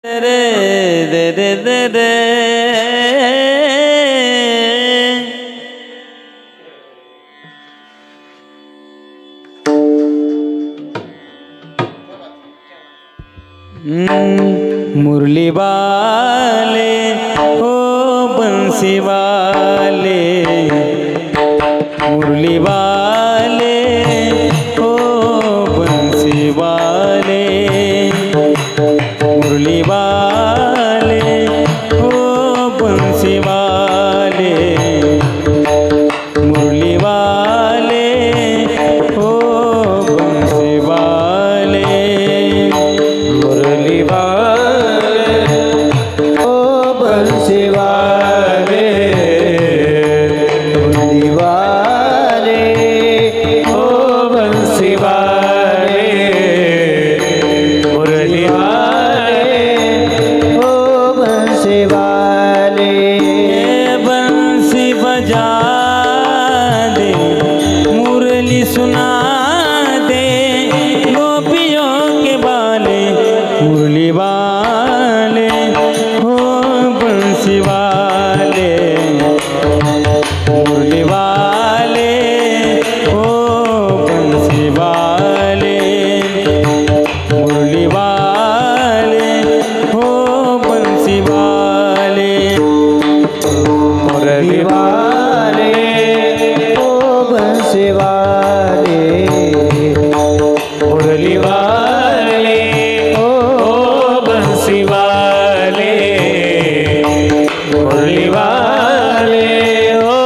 रे रे रे रे रे मुरली वाले ओ बंसी वाले मुरली वाले ओ बंसी वाले मुरली वाले ओ बंसी वाले मुरली वाले ओ बंसी वाले मुरली वाले ओ बंसी वाले मुरली वाले ओ बंसी वाले मुरली वाले ओ बंसी वाले बंसी बजा दे मुरली सुना दे गोपियों के बाले मुरली वाले हो बंसी वाले मुरली वाले हो बंसी वाले मुरली वाले हो बंसी वाले मुरली वाले ओ बंसी वाले मुरली वाले ओ बंसी वाले मुरली वाले ओ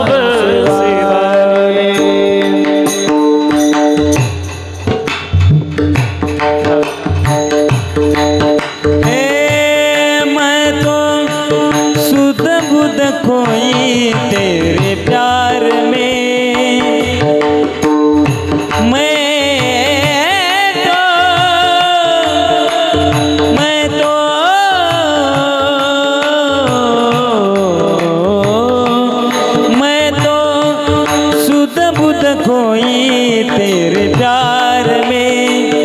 बंसी वाले मैं तो सुध बुध खोई तेरे प्यार में मैं तो सुध बुध खोई तेरे प्यार में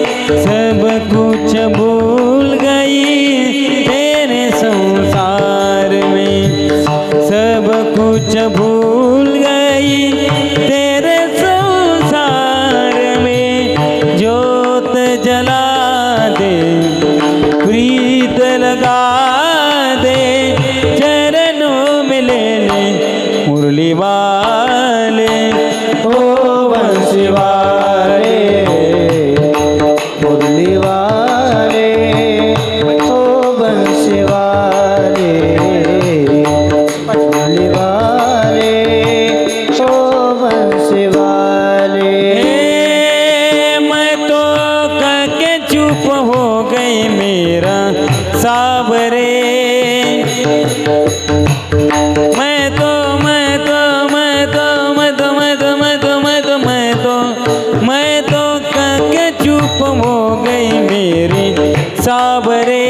सब कुछ भूल गई तेरे संसार में सब कुछ भूल गई तेरे संसार में जोत जला दे प्रीत लगा दे चरणों में ले ले मुरली वाले ओ बंसी वाले मुरली वाले ओ बंसी वाले मुरली वाले ओ बंसी वाले मैं तो करके चुप हो गई मेरा साबरे मैं तो करके चुप हो गई मेरी साबरे